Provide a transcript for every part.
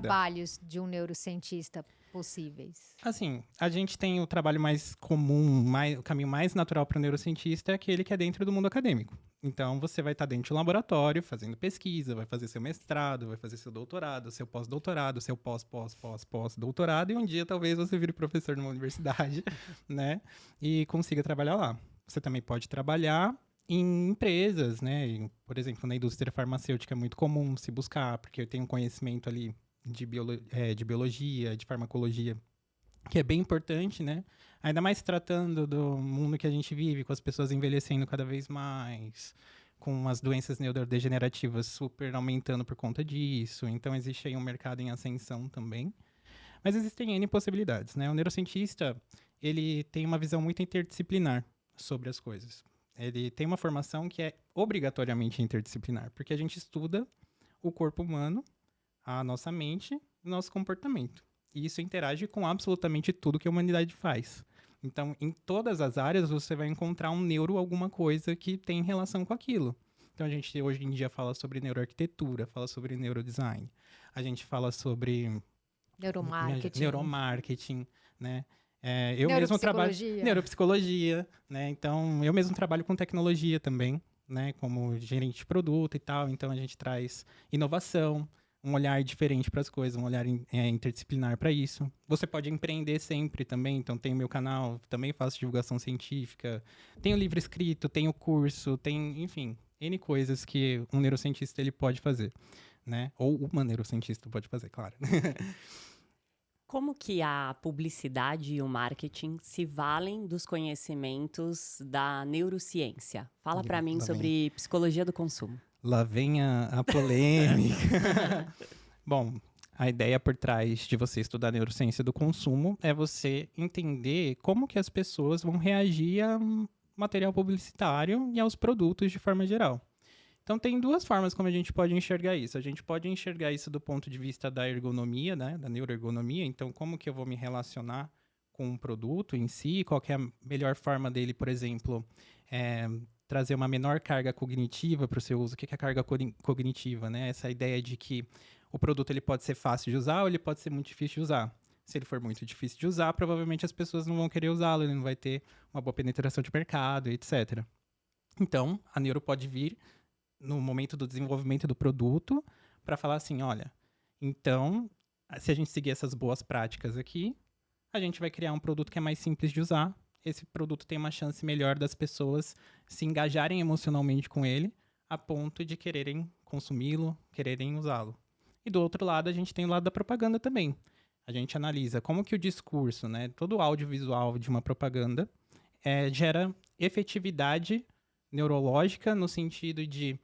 trabalhos de um neurocientista possíveis? Assim, a gente tem o trabalho mais comum, o caminho mais natural para o neurocientista é aquele que é dentro do mundo acadêmico. Então, você vai estar dentro de um laboratório, fazendo pesquisa, vai fazer seu mestrado, vai fazer seu doutorado, seu pós-doutorado, seu pós-doutorado, e um dia talvez você vire professor numa universidade, né? E consiga trabalhar lá. Você também pode trabalhar em empresas, né? Por exemplo, na indústria farmacêutica é muito comum se buscar, porque eu tenho um conhecimento ali de biologia, de farmacologia, que é bem importante, né? Ainda mais tratando do mundo que a gente vive, com as pessoas envelhecendo cada vez mais, com as doenças neurodegenerativas super aumentando por conta disso. Então, existe aí um mercado em ascensão também. Mas existem N possibilidades, né? O neurocientista, ele tem uma visão muito interdisciplinar sobre as coisas. Ele tem uma formação que é obrigatoriamente interdisciplinar, porque a gente estuda o corpo humano, a nossa mente e o nosso comportamento. E isso interage com absolutamente tudo que a humanidade faz. Então, em todas as áreas, você vai encontrar um neuro, alguma coisa que tem relação com aquilo. Então, a gente hoje em dia fala sobre neuroarquitetura, fala sobre neurodesign. A gente fala sobre neuromarketing, né? Eu mesmo trabalho neuropsicologia, né? Então, eu mesmo trabalho com tecnologia também, né? Como gerente de produto e tal. Então, a gente traz inovação, um olhar diferente para as coisas, um olhar interdisciplinar para isso. Você pode empreender sempre também, então tem o meu canal, também faço divulgação científica, tenho livro escrito, tenho curso, tem, enfim, N coisas que um neurocientista ele pode fazer, né? Ou uma neurocientista pode fazer, claro. Como que a publicidade e o marketing se valem dos conhecimentos da neurociência? Fala para mim sobre psicologia do consumo. Lá vem a polêmica. Bom, a ideia por trás de você estudar neurociência do consumo é você entender como que as pessoas vão reagir a material publicitário e aos produtos de forma geral. Então, tem duas formas como a gente pode enxergar isso. A gente pode enxergar isso do ponto de vista da ergonomia, né, da neuroergonomia. Então, como que eu vou me relacionar com o produto em si? Qual que é a melhor forma dele, por exemplo, trazer uma menor carga cognitiva para o seu uso. O que é a carga cognitiva, né? Essa ideia de que o produto ele pode ser fácil de usar ou ele pode ser muito difícil de usar. Se ele for muito difícil de usar, provavelmente as pessoas não vão querer usá-lo, ele não vai ter uma boa penetração de mercado, etc. Então, a neuro pode vir no momento do desenvolvimento do produto para falar assim, olha, então, se a gente seguir essas boas práticas aqui, a gente vai criar um produto que é mais simples de usar. Esse produto tem uma chance melhor das pessoas se engajarem emocionalmente com ele, a ponto de quererem consumi-lo, quererem usá-lo. E do outro lado, a gente tem o lado da propaganda também. A gente analisa como que o discurso, né, todo o audiovisual de uma propaganda gera efetividade neurológica no sentido de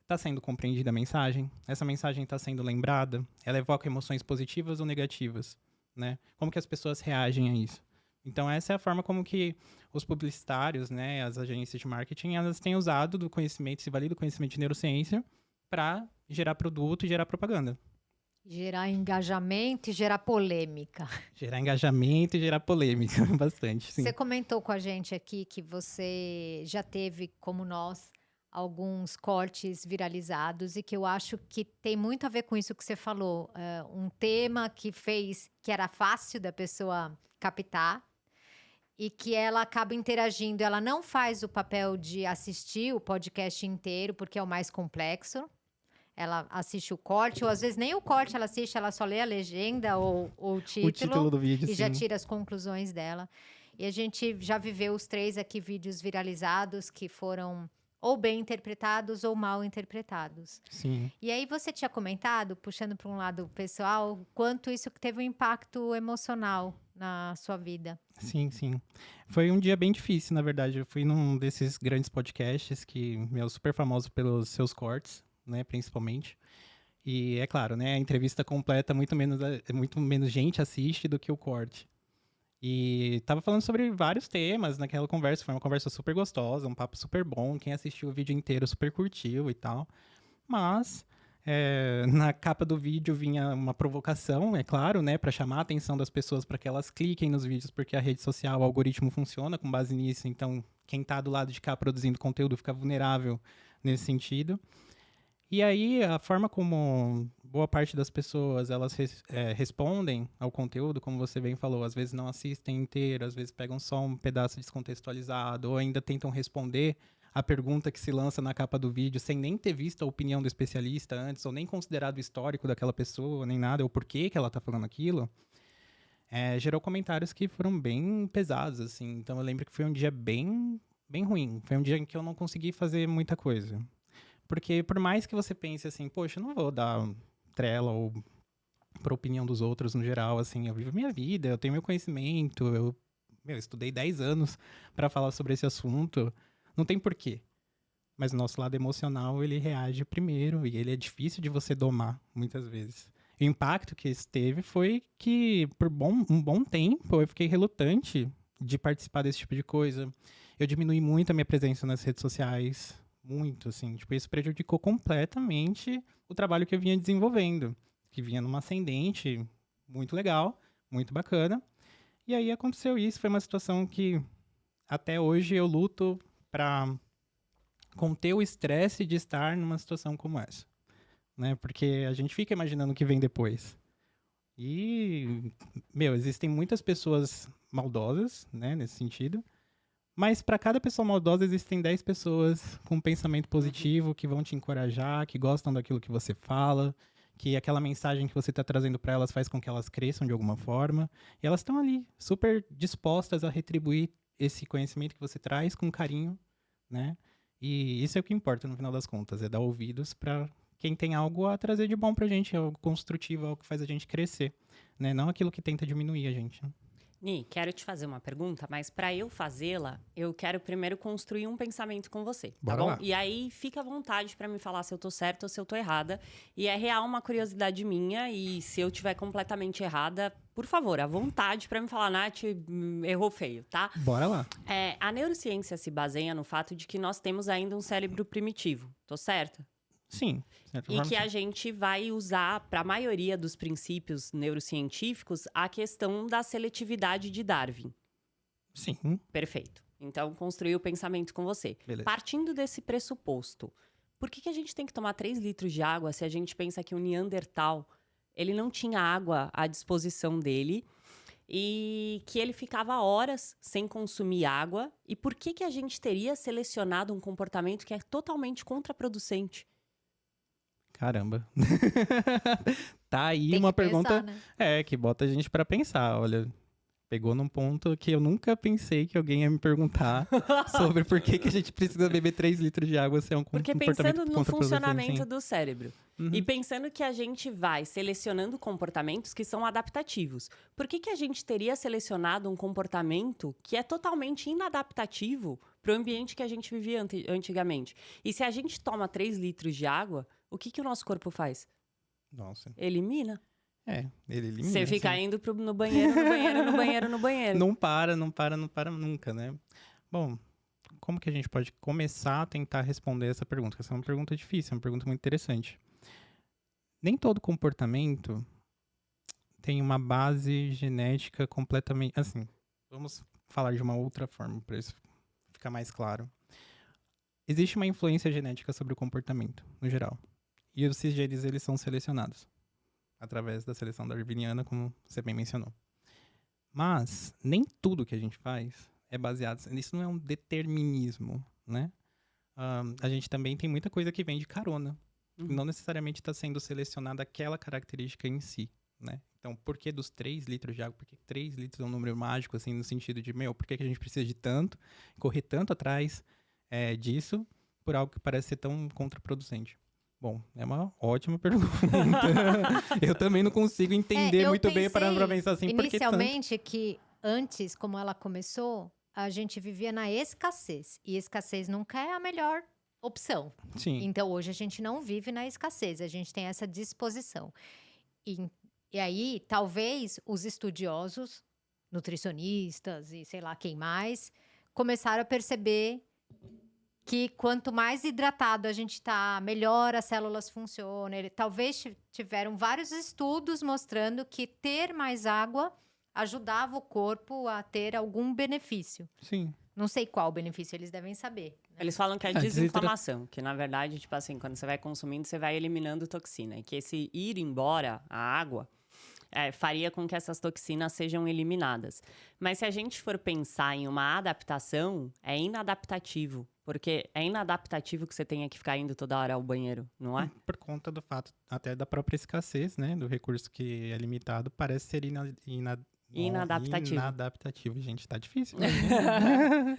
está sendo compreendida a mensagem, essa mensagem está sendo lembrada, ela evoca emoções positivas ou negativas, né? Como que as pessoas reagem a isso? Então, essa é a forma como que os publicitários, né, as agências de marketing, elas têm usado do conhecimento, se valida do conhecimento de neurociência para gerar produto e gerar propaganda. Gerar engajamento e gerar polêmica. Gerar engajamento e gerar polêmica, bastante, sim. Você comentou com a gente aqui que você já teve, como nós, alguns cortes viralizados e que eu acho que tem muito a ver com isso que você falou. Um tema que era fácil da pessoa captar e que ela acaba interagindo. Ela não faz o papel de assistir o podcast inteiro, porque é o mais complexo. Ela assiste o corte, ou às vezes nem o corte ela assiste, ela só lê a legenda ou o título do vídeo, e sim. já tira as conclusões dela. E a gente já viveu os 3 aqui vídeos viralizados que foram ou bem interpretados ou mal interpretados. Sim. E aí você tinha comentado, puxando para um lado pessoal, quanto isso teve um impacto emocional na sua vida. Sim, sim. Foi um dia bem difícil, na verdade. Eu fui num desses grandes podcasts que é super famoso pelos seus cortes, né, principalmente. E é claro, né, a entrevista completa muito menos gente assiste do que o corte. E tava falando sobre vários temas naquela conversa, foi uma conversa super gostosa, um papo super bom, quem assistiu o vídeo inteiro super curtiu e tal. Mas na capa do vídeo vinha uma provocação, é claro, né, para chamar a atenção das pessoas para que elas cliquem nos vídeos, porque a rede social, o algoritmo funciona com base nisso, então quem tá do lado de cá produzindo conteúdo fica vulnerável nesse sentido. E aí, a forma como boa parte das pessoas, elas respondem ao conteúdo, como você bem falou, às vezes não assistem inteiro, às vezes pegam só um pedaço descontextualizado, ou ainda tentam responder a pergunta que se lança na capa do vídeo, sem nem ter visto a opinião do especialista antes, ou nem considerado o histórico daquela pessoa, nem nada, ou por que ela tá falando aquilo, gerou comentários que foram bem pesados, assim. Então eu lembro que foi um dia bem, bem ruim. Foi um dia em que eu não consegui fazer muita coisa. Porque por mais que você pense assim, poxa, eu não vou dar trela ou pra opinião dos outros no geral, assim, eu vivo minha vida, eu tenho meu conhecimento, eu estudei 10 anos para falar sobre esse assunto, não tem porquê. Mas o nosso lado emocional, ele reage primeiro e ele é difícil de você domar, muitas vezes. O impacto que isso teve foi que, por um bom tempo, eu fiquei relutante de participar desse tipo de coisa. Eu diminui muito a minha presença nas redes sociais, muito, assim. Tipo, isso prejudicou completamente o trabalho que eu vinha desenvolvendo, que vinha numa ascendente muito legal, muito bacana. E aí aconteceu isso, foi uma situação que até hoje eu luto para conter o estresse de estar numa situação como essa, né? Porque a gente fica imaginando o que vem depois. E, existem muitas pessoas maldosas, né, nesse sentido. Mas para cada pessoa maldosa existem 10 pessoas com um pensamento positivo que vão te encorajar, que gostam daquilo que você fala, que aquela mensagem que você está trazendo para elas faz com que elas cresçam de alguma forma. E elas estão ali, super dispostas a retribuir esse conhecimento que você traz com carinho, né? E isso é o que importa no final das contas, é dar ouvidos para quem tem algo a trazer de bom pra gente, algo construtivo, algo que faz a gente crescer, né? Não aquilo que tenta diminuir a gente, né? Ni, quero te fazer uma pergunta, mas para eu fazê-la, eu quero primeiro construir um pensamento com você, tá Bora bom? lá. E aí fica à vontade para me falar se eu tô certa ou se eu tô errada. E é real uma curiosidade minha, e se eu tiver completamente errada, por favor, à vontade para me falar, Nath, errou feio, tá? Bora lá. A neurociência se baseia no fato de que nós temos ainda um cérebro primitivo, tô certa? Sim. de certa E forma, que sim. a gente vai usar, para a maioria dos princípios neurocientíficos, a questão da seletividade de Darwin. Sim. Perfeito. Então, construir o pensamento com você. Beleza. Partindo desse pressuposto, por que a gente tem que tomar 3 litros de água se a gente pensa que o Neandertal, ele não tinha água à disposição dele e que ele ficava horas sem consumir água? E por que a gente teria selecionado um comportamento que é totalmente contraproducente? Caramba. Tá aí Tem uma que pergunta pensar, né? que bota a gente pra pensar. Olha, pegou num ponto que eu nunca pensei que alguém ia me perguntar sobre por que a gente precisa beber 3 litros de água se é um Porque comportamento pensando no contraproducente. funcionamento Sim. do cérebro e pensando que a gente vai selecionando comportamentos que são adaptativos, por que a gente teria selecionado um comportamento que é totalmente inadaptativo para o ambiente que a gente vivia antigamente? E se a gente toma 3 litros de água, o que o nosso corpo faz? Nossa. Elimina. Ele elimina. Você fica sim. indo no banheiro, no banheiro, no banheiro, no banheiro. Não para nunca, né? Bom, como que a gente pode começar a tentar responder essa pergunta? Essa é uma pergunta difícil, é uma pergunta muito interessante. Nem todo comportamento tem uma base genética completamente... Assim, vamos falar de uma outra forma para isso ficar mais claro. Existe uma influência genética sobre o comportamento, no geral. E esses genes, eles são selecionados através da seleção darwiniana, como você bem mencionou. Mas nem tudo que a gente faz é baseado... Isso não é um determinismo, né? A gente também tem muita coisa que vem de carona. Não necessariamente está sendo selecionada aquela característica em si, né? Então, por que dos 3 litros de água? Por que 3 litros é um número mágico, assim, no sentido de, por que a gente precisa de tanto, correr tanto atrás disso, por algo que parece ser tão contraproducente? Bom, é uma ótima pergunta. Eu também não consigo entender muito bem para pensar assim, por que tanto? Inicialmente, que antes, como ela começou, a gente vivia na escassez. E escassez nunca é a melhor opção. Sim. Então, hoje a gente não vive na escassez, a gente tem essa disposição. E aí, talvez os estudiosos, nutricionistas e sei lá quem mais, começaram a perceber que quanto mais hidratado a gente tá, melhor as células funcionam. Talvez tiveram vários estudos mostrando que ter mais água ajudava o corpo a ter algum benefício. Sim. Não sei qual o benefício, eles devem saber. Né? Eles falam que é desidratação. desinflamação, que na verdade, tipo assim, quando você vai consumindo, você vai eliminando toxina. E que esse ir embora, a água, faria com que essas toxinas sejam eliminadas. Mas se a gente for pensar em uma adaptação, é inadaptativo. Porque é inadaptativo que você tenha que ficar indo toda hora ao banheiro, não é? Por conta do fato, até da própria escassez, né? Do recurso que é limitado, parece ser Inadaptativo. Inadaptativo, gente, tá difícil. Né?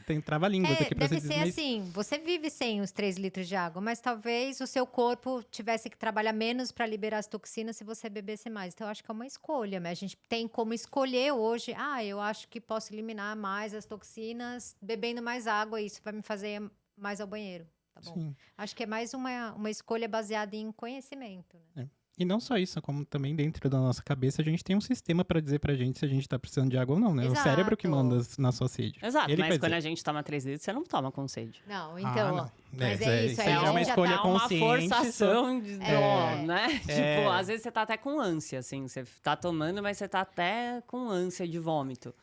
Tem trava-línguas aqui pra Deve você ser dizer, mas assim, você vive sem os 3 litros de água, mas talvez o seu corpo tivesse que trabalhar menos para liberar as toxinas se você bebesse mais. Então, eu acho que é uma escolha, mas a gente tem como escolher hoje, eu acho que posso eliminar mais as toxinas bebendo mais água, isso vai me fazer mais ao banheiro, tá bom? sim. Acho que é mais uma escolha baseada em conhecimento, né? E não só isso, como também dentro da nossa cabeça a gente tem um sistema pra dizer pra gente se a gente tá precisando de água ou não, né? O cérebro que Exato. manda na sua sede. Exato, Ele mas vai quando dizer. a gente toma 3 litros, você não toma com sede. Não, então, não. mas Isso aí aí já é uma já escolha tá uma consciente. forçação de dó, né? É. Tipo, às vezes você tá até com ânsia, assim. Você tá tomando, mas você tá até com ânsia de vômito.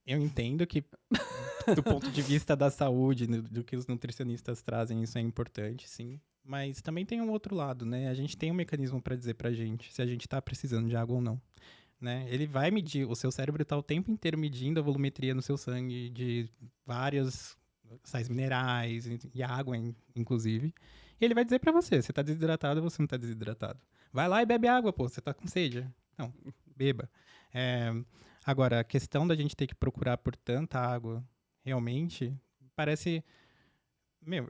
Eu entendo que, do ponto de vista da saúde, do que os nutricionistas trazem, isso é importante, sim. Mas também tem um outro lado, né? A gente tem um mecanismo para dizer pra gente se a gente tá precisando de água ou não, né? Ele vai medir, o seu cérebro tá o tempo inteiro medindo a volumetria no seu sangue de vários sais minerais e água, inclusive. E ele vai dizer pra você, você tá desidratado ou você não tá desidratado. Vai lá e bebe água, pô, você tá com sede. Não, beba. Agora, a questão da gente ter que procurar por tanta água, realmente, parece...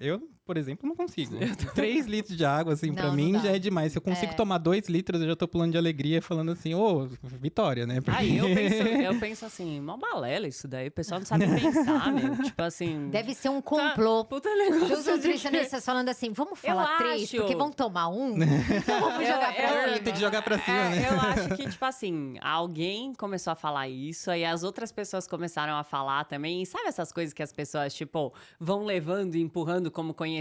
eu, por exemplo, não consigo. 3 litros de água, assim, pra Não mim dá. já é demais. Se eu consigo tomar 2 litros, eu já tô pulando de alegria, falando assim, vitória, né? Porque... Aí eu penso assim, mó balela isso daí. O pessoal não sabe pensar, meu. Tipo assim... deve ser um complô. Puta negócio Dos de nutricionistas falando assim, vamos falar 3, acho. porque vão tomar um? Então vamos jogar pra cima. Tem que jogar pra cima, né? Eu acho que, tipo assim, alguém começou a falar isso, aí as outras pessoas começaram a falar também. E sabe essas coisas que as pessoas, tipo, vão levando e empurrando como conhecimento,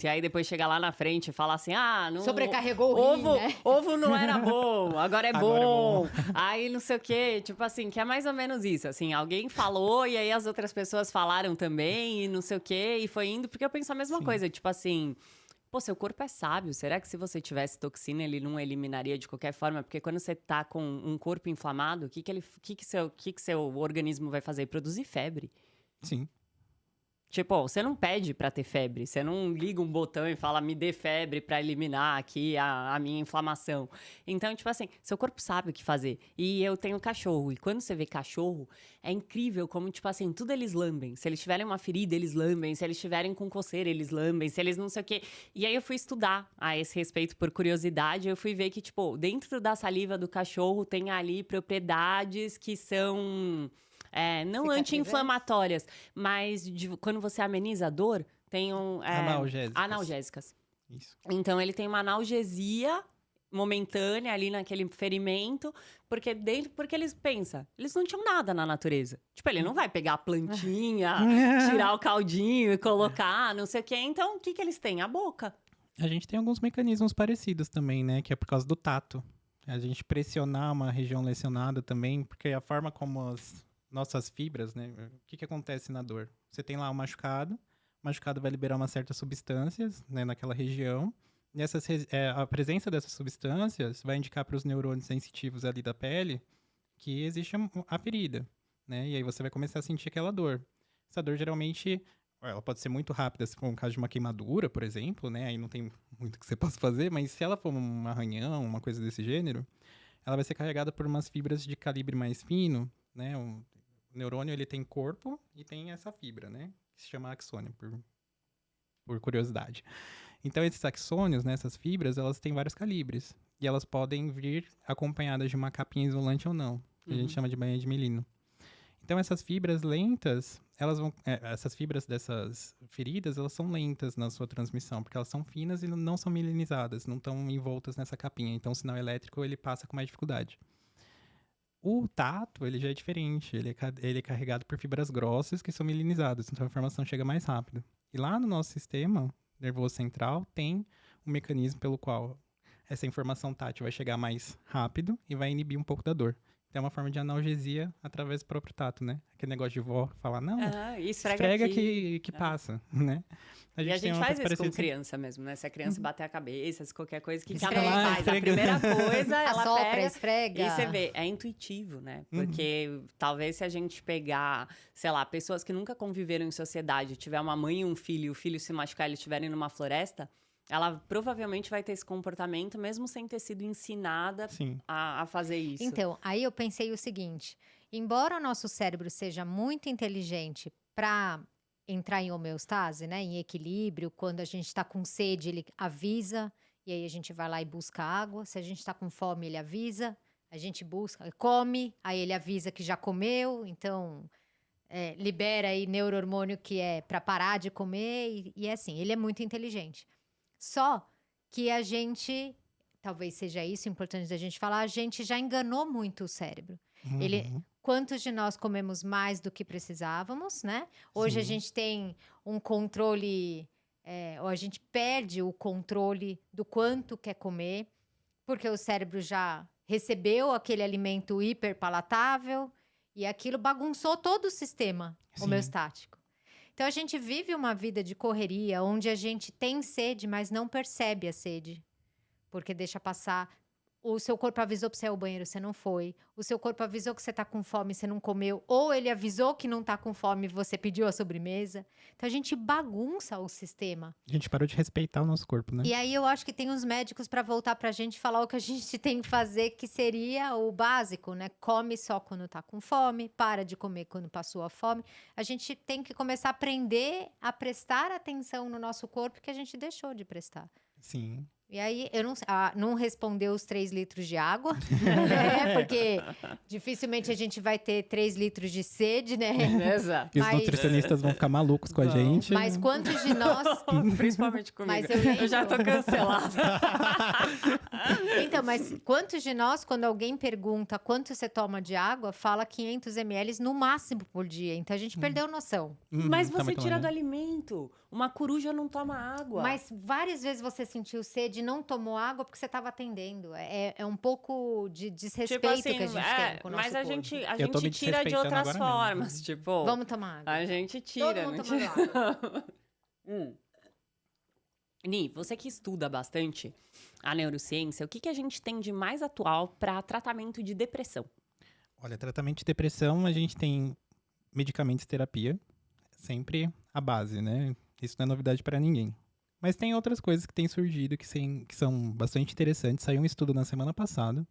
e aí depois chega lá na frente e fala assim, não... Sobrecarregou o rim, né? Ovo não era bom, agora é Agora é bom. bom. Aí não sei o quê, tipo assim, que é mais ou menos isso, assim, alguém falou e aí as outras pessoas falaram também e não sei o quê, e foi indo, porque eu penso a mesma coisa, tipo assim... Pô, seu corpo é sábio. Será que se você tivesse toxina, ele não eliminaria de qualquer forma? Porque quando você tá com um corpo inflamado, o que seu organismo vai fazer? Produzir febre. Sim. Tipo, você não pede pra ter febre. Você não liga um botão e fala, me dê febre pra eliminar aqui a minha inflamação. Então, tipo assim, seu corpo sabe o que fazer. E eu tenho cachorro. E quando você vê cachorro, é incrível como, tipo assim, tudo eles lambem. Se eles tiverem uma ferida, eles lambem. Se eles estiverem com coceira, eles lambem. Se eles não sei o quê. E aí eu fui estudar a esse respeito por curiosidade. Eu fui ver que, tipo, dentro da saliva do cachorro tem ali propriedades que são... não Cicatrizantes? anti-inflamatórias, mas quando você ameniza a dor, tem analgésicas. Isso. Então, ele tem uma analgesia momentânea ali naquele ferimento, porque eles pensam, eles não tinham nada na natureza. Tipo, ele não vai pegar a plantinha, tirar o caldinho e colocar, não sei o quê. Então, o que eles têm? A boca. A gente tem alguns mecanismos parecidos também, né? Que é por causa do tato. A gente pressionar uma região lesionada também, porque a forma como as nossas fibras, né? O que acontece na dor? Você tem lá um machucado, o machucado vai liberar uma certas substâncias, né, naquela região, e a presença dessas substâncias vai indicar para os neurônios sensitivos ali da pele que existe a ferida, né? E aí você vai começar a sentir aquela dor. Essa dor geralmente, ela pode ser muito rápida, se for um caso de uma queimadura, por exemplo, né? Aí não tem muito que você possa fazer, mas se ela for um arranhão, uma coisa desse gênero, ela vai ser carregada por umas fibras de calibre mais fino, né? O neurônio, ele tem corpo e tem essa fibra, né? Que se chama axônio, por curiosidade. Então, esses axônios, né, essas fibras, elas têm vários calibres. E elas podem vir acompanhadas de uma capinha isolante ou não, que a gente chama de bainha de melino. Então, essas fibras lentas, essas fibras dessas feridas, elas são lentas na sua transmissão, porque elas são finas e não são mielinizadas, não estão envoltas nessa capinha. Então, o sinal elétrico, ele passa com mais dificuldade. O tato, ele já é diferente. Ele é carregado por fibras grossas que são mielinizadas. Então, a informação chega mais rápido. E lá no nosso sistema nervoso central, tem um mecanismo pelo qual essa informação tátil vai chegar mais rápido e vai inibir um pouco da dor. tem uma forma de analgesia através do próprio tato, né? Aquele negócio de vó falar, não, E esfrega aqui. que passa, né? E a gente tem uma faz coisa isso com parecida criança mesmo, né? Se a criança bater a cabeça, se qualquer coisa, que a Esfrega. mãe faz? Esfrega. A primeira coisa, ela Assopra, pega... esfrega. E você vê, é intuitivo, né? Porque talvez se a gente pegar, sei lá, pessoas que nunca conviveram em sociedade, tiver uma mãe e um filho, e o filho se machucar e eles estiverem numa floresta, ela provavelmente vai ter esse comportamento, mesmo sem ter sido ensinada a fazer isso. Então, aí eu pensei o seguinte: embora o nosso cérebro seja muito inteligente para entrar em homeostase, né, em equilíbrio, quando a gente está com sede, ele avisa, e aí a gente vai lá e busca água. Se a gente está com fome, ele avisa, a gente busca, come, aí ele avisa que já comeu, então libera aí neurohormônio que é para parar de comer, e é assim, ele é muito inteligente. Só que a gente, talvez seja isso importante da gente falar, a gente já enganou muito o cérebro. Quantos de nós comemos mais do que precisávamos, né? Hoje a gente tem um controle, ou a gente perde o controle do quanto quer comer, porque o cérebro já recebeu aquele alimento hiperpalatável e aquilo bagunçou todo o sistema homeostático. Então, a gente vive uma vida de correria, onde a gente tem sede, mas não percebe a sede. Porque deixa passar. O seu corpo avisou para você ir ao banheiro, você não foi. O seu corpo avisou que você tá com fome, você não comeu. Ou ele avisou que não tá com fome e você pediu a sobremesa. Então, a gente bagunça o sistema. A gente parou de respeitar o nosso corpo, né? E aí, eu acho que tem os médicos para voltar pra gente falar o que a gente tem que fazer, que seria o básico, né? Come só quando tá com fome, para de comer quando passou a fome. A gente tem que começar a aprender a prestar atenção no nosso corpo que a gente deixou de prestar. Sim. E aí, eu não respondeu os 3 litros de água, porque dificilmente a gente vai ter 3 litros de sede, né? Exato. E os nutricionistas vão ficar malucos com a gente. Mas quantos de nós... Principalmente comigo. Mas eu já tô cancelada. Então, mas quantos de nós, quando alguém pergunta quanto você toma de água, fala 500 ml no máximo por dia. Então, a gente perdeu noção. Mas você tira do alimento. Uma coruja não toma água. Mas várias vezes você sentiu sede e não tomou água porque você estava atendendo. É um pouco de desrespeito tipo assim, que a gente tem com o nosso mas a corpo. gente me tira de outras formas. Tipo, vamos tomar água. A gente tira. Todo mundo tomando água. Ni, você que estuda bastante a neurociência, o que a gente tem de mais atual para tratamento de depressão? Olha, tratamento de depressão, a gente tem medicamentos e terapia, sempre a base, né? Isso não é novidade para ninguém. Mas tem outras coisas que têm surgido que são bastante interessantes. Saiu um estudo na semana passada,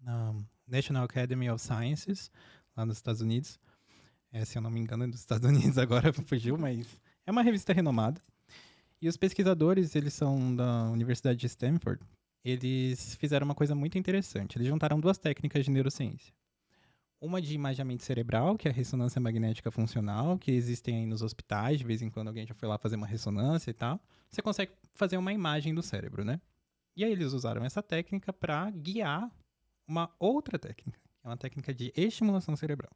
na National Academy of Sciences, lá nos Estados Unidos. Se eu não me engano, é dos Estados Unidos agora, fugiu, mas é uma revista renomada. E os pesquisadores, eles são da Universidade de Stanford, eles fizeram uma coisa muito interessante. Eles juntaram 2 técnicas de neurociência. Uma de imaginamento cerebral, que é a ressonância magnética funcional, que existem aí nos hospitais, de vez em quando alguém já foi lá fazer uma ressonância e tal. Você consegue fazer uma imagem do cérebro, né? E aí eles usaram essa técnica para guiar uma outra técnica, que é uma técnica de estimulação cerebral,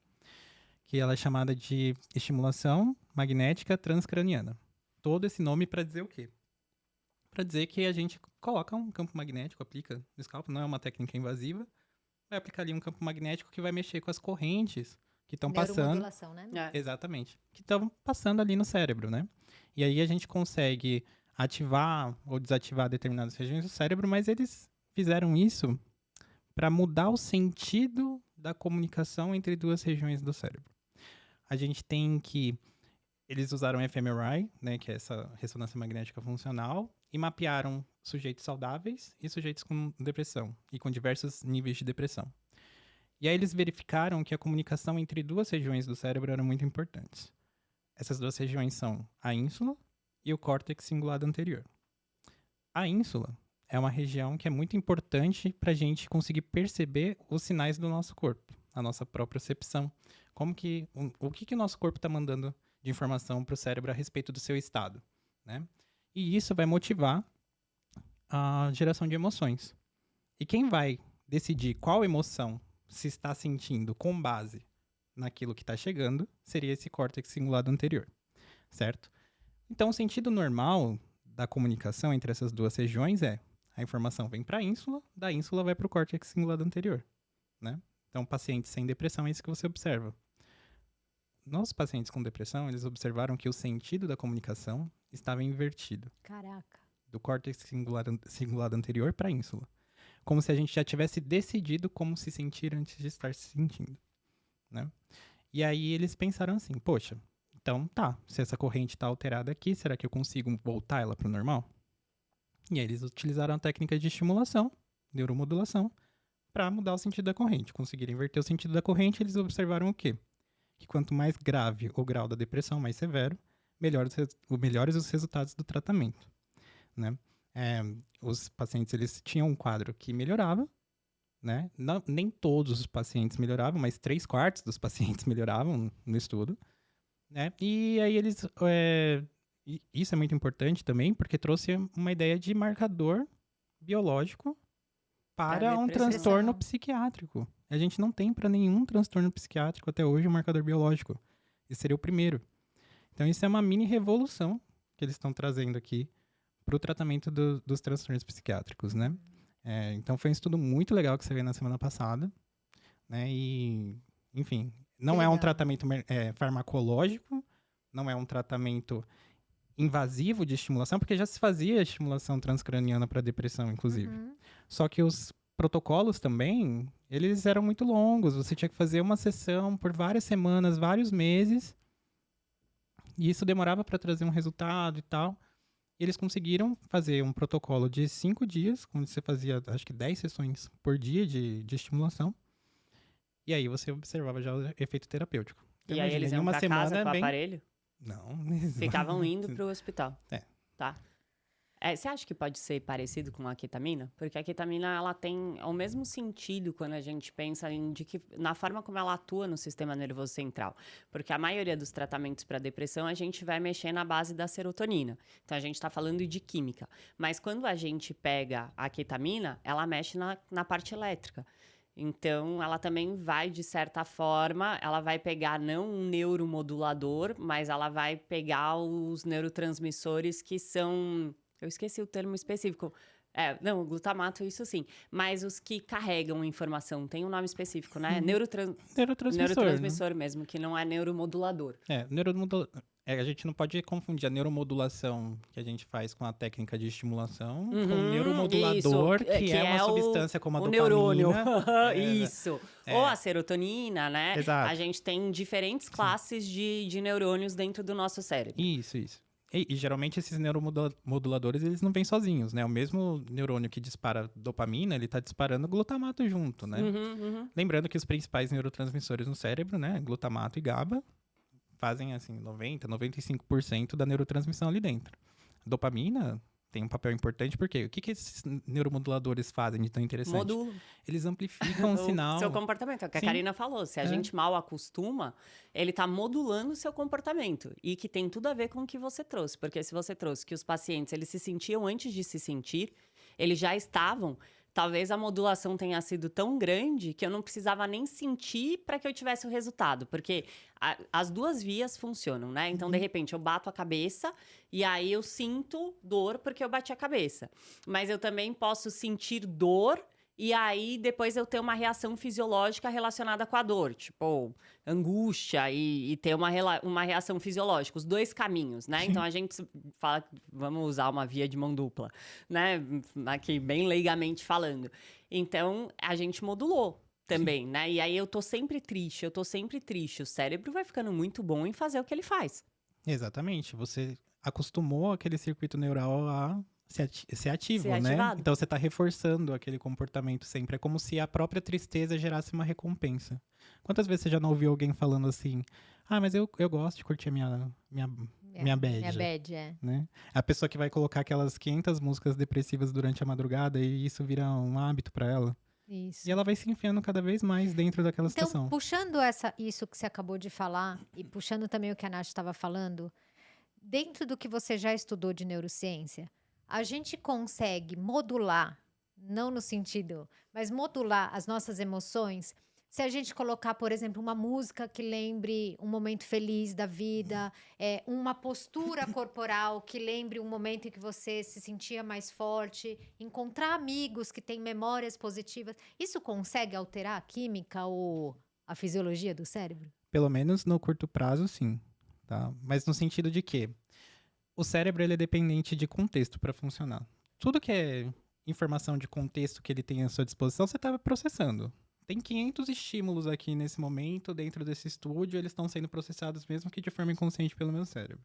que ela é chamada de estimulação magnética transcraniana. Todo esse nome para dizer o quê? Para dizer que a gente coloca um campo magnético, aplica no escalpo, não é uma técnica invasiva, vai aplicar ali um campo magnético que vai mexer com as correntes que estão passando. Neuromodulação, né? Exatamente. Que estão passando ali no cérebro, né? E aí a gente consegue ativar ou desativar determinadas regiões do cérebro, mas eles fizeram isso para mudar o sentido da comunicação entre 2 regiões do cérebro. A gente tem que... Eles usaram fMRI, né, que é essa ressonância magnética funcional, e mapearam sujeitos saudáveis e sujeitos com depressão, e com diversos níveis de depressão. E aí eles verificaram que a comunicação entre 2 regiões do cérebro era muito importante. Essas 2 regiões são a ínsula e o córtex cingulado anterior. A ínsula é uma região que é muito importante para a gente conseguir perceber os sinais do nosso corpo, a nossa propriocepção. O que o nosso corpo está mandando de informação para o cérebro a respeito do seu estado, né? E isso vai motivar a geração de emoções. E quem vai decidir qual emoção se está sentindo com base naquilo que está chegando seria esse córtex cingulado anterior, certo? Então, o sentido normal da comunicação entre essas 2 regiões é a informação vem para a ínsula, da ínsula vai para o córtex cingulado anterior, né? Então, pacientes sem depressão é isso que você observa. Nos pacientes com depressão, eles observaram que o sentido da comunicação estava invertido, Caraca. do córtex cingulado anterior para a ínsula. Como se a gente já tivesse decidido como se sentir antes de estar se sentindo, né? E aí eles pensaram assim, poxa, então tá, se essa corrente está alterada aqui, será que eu consigo voltar ela para o normal? E aí eles utilizaram a técnica de estimulação, neuromodulação, para mudar o sentido da corrente. Conseguiram inverter o sentido da corrente, eles observaram o quê? Que quanto mais grave o grau da depressão, mais severo, melhores os resultados do tratamento, né? Os pacientes, eles tinham um quadro que melhorava, né? Não, nem todos os pacientes melhoravam, mas 3/4 dos pacientes melhoravam no estudo, né? E aí eles... isso é muito importante também, porque trouxe uma ideia de marcador biológico para um depressão. transtorno psiquiátrico. A gente não tem para nenhum transtorno psiquiátrico até hoje um marcador biológico. Esse seria o primeiro. Então, isso é uma mini revolução que eles estão trazendo aqui para o tratamento dos transtornos psiquiátricos, né? Então, foi um estudo muito legal que você veio na semana passada, né? E, enfim, não é um tratamento farmacológico, não é um tratamento invasivo de estimulação, porque já se fazia estimulação transcraniana para depressão, inclusive. Só que os protocolos também, eles eram muito longos. Você tinha que fazer uma sessão por várias semanas, vários meses. E isso demorava para trazer um resultado e tal. E eles conseguiram fazer um protocolo de 5 dias, onde você fazia, acho que 10 sessões por dia de estimulação. E aí você observava já o efeito terapêutico. Então, E aí eles iam pra casa com o aparelho? Não. Ficavam indo pro hospital. Tá. Você acha que pode ser parecido com a ketamina? Porque a ketamina, ela tem o mesmo sentido quando a gente pensa na forma como ela atua no sistema nervoso central. Porque a maioria dos tratamentos para depressão, a gente vai mexer na base da serotonina. Então, a gente está falando de química. Mas quando a gente pega a ketamina, ela mexe na parte elétrica. Então, ela também vai, de certa forma, ela vai pegar não um neuromodulador, mas ela vai pegar os neurotransmissores que são... Eu esqueci o termo específico. Não, o glutamato, isso sim. Mas os que carregam informação, tem um nome específico, né? Neurotransmissor mesmo, que não é neuromodulador. Neuromodulador. A gente não pode confundir a neuromodulação que a gente faz com a técnica de estimulação com o neuromodulador, isso, que é uma substância como a dopamina. Neurônio. Isso. Ou a serotonina, né? Exato. A gente tem diferentes classes de neurônios dentro do nosso cérebro. Isso. E geralmente esses neuromoduladores, eles não vêm sozinhos, né? O mesmo neurônio que dispara dopamina, ele tá disparando glutamato junto, né? Lembrando que os principais neurotransmissores no cérebro, né? Glutamato e GABA, fazem, assim, 95% da neurotransmissão ali dentro. A dopamina tem um papel importante, porque o que esses neuromoduladores fazem de tão interessante? Modulam. Eles amplificam o sinal. Seu comportamento, é o que a Karina falou. Se a gente mal acostuma, ele tá modulando o seu comportamento. E que tem tudo a ver com o que você trouxe. Porque se você trouxe que os pacientes, eles se sentiam antes de se sentir, eles já estavam... Talvez a modulação tenha sido tão grande que eu não precisava nem sentir para que eu tivesse o resultado. Porque as duas vias funcionam, né? Então, de repente, eu bato a cabeça e aí eu sinto dor porque eu bati a cabeça. Mas eu também posso sentir dor e aí depois eu ter uma reação fisiológica relacionada com a dor. Tipo, angústia e ter uma reação fisiológica. Os dois caminhos, né? Então, a gente fala, vamos usar uma via de mão dupla, né? Aqui, bem leigamente falando. Então, a gente modulou também, né? E aí eu tô sempre triste. O cérebro vai ficando muito bom em fazer o que ele faz. Exatamente. Você acostumou aquele circuito neural a ser ativo, né? Ativado. Então você tá reforçando aquele comportamento sempre. É como se a própria tristeza gerasse uma recompensa. Quantas vezes você já não ouviu alguém falando assim, mas eu gosto de curtir a minha bad. Minha bad, né? A pessoa que vai colocar aquelas 500 músicas depressivas durante a madrugada e isso vira um hábito para ela. Isso. E ela vai se enfiando cada vez mais dentro daquela situação. Então, puxando isso que você acabou de falar e puxando também o que a Nath estava falando, dentro do que você já estudou de neurociência, a gente consegue modular, não no sentido, mas modular as nossas emoções Se a gente colocar, por exemplo, uma música que lembre um momento feliz da vida, uma postura corporal que lembre um momento em que você se sentia mais forte, encontrar amigos que têm memórias positivas, isso consegue alterar a química ou a fisiologia do cérebro? Pelo menos no curto prazo, sim, tá? Mas no sentido de que o cérebro ele é dependente de contexto para funcionar. Tudo que é informação de contexto que ele tem à sua disposição, você está processando. Tem 500 estímulos aqui nesse momento, dentro desse estúdio, eles estão sendo processados mesmo que de forma inconsciente pelo meu cérebro.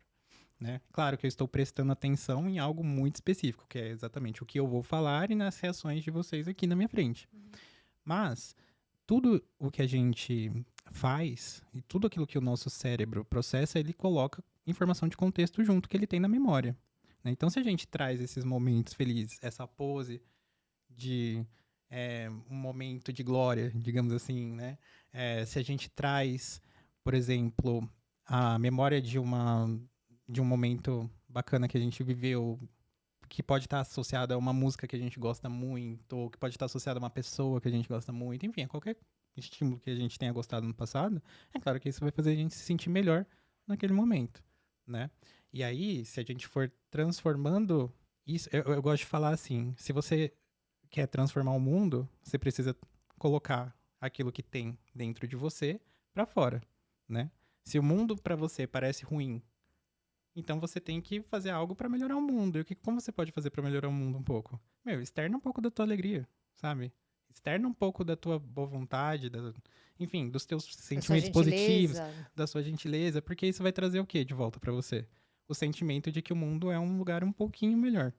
Né? Claro que eu estou prestando atenção em algo muito específico, que é exatamente o que eu vou falar e nas reações de vocês aqui na minha frente. Mas tudo o que a gente faz e tudo aquilo que o nosso cérebro processa, ele coloca informação de contexto junto que ele tem na memória. Né? Então, se a gente traz esses momentos felizes, essa pose de um momento de glória, digamos assim, né? Se a gente traz, por exemplo, a memória de um momento bacana que a gente viveu, que pode estar associado a uma música que a gente gosta muito, ou que pode estar associado a uma pessoa que a gente gosta muito, enfim, a qualquer estímulo que a gente tenha gostado no passado, é claro que isso vai fazer a gente se sentir melhor naquele momento, né? E aí, se a gente for transformando isso, eu gosto de falar assim, se você quer transformar o mundo, você precisa colocar aquilo que tem dentro de você para fora, né? Se o mundo para você parece ruim, então você tem que fazer algo para melhorar o mundo. E como você pode fazer para melhorar o mundo um pouco? Externa um pouco da tua alegria, sabe? Externa um pouco da tua boa vontade, enfim, dos teus sentimentos positivos, da sua gentileza, porque isso vai trazer o quê de volta para você? O sentimento de que o mundo é um lugar um pouquinho melhor.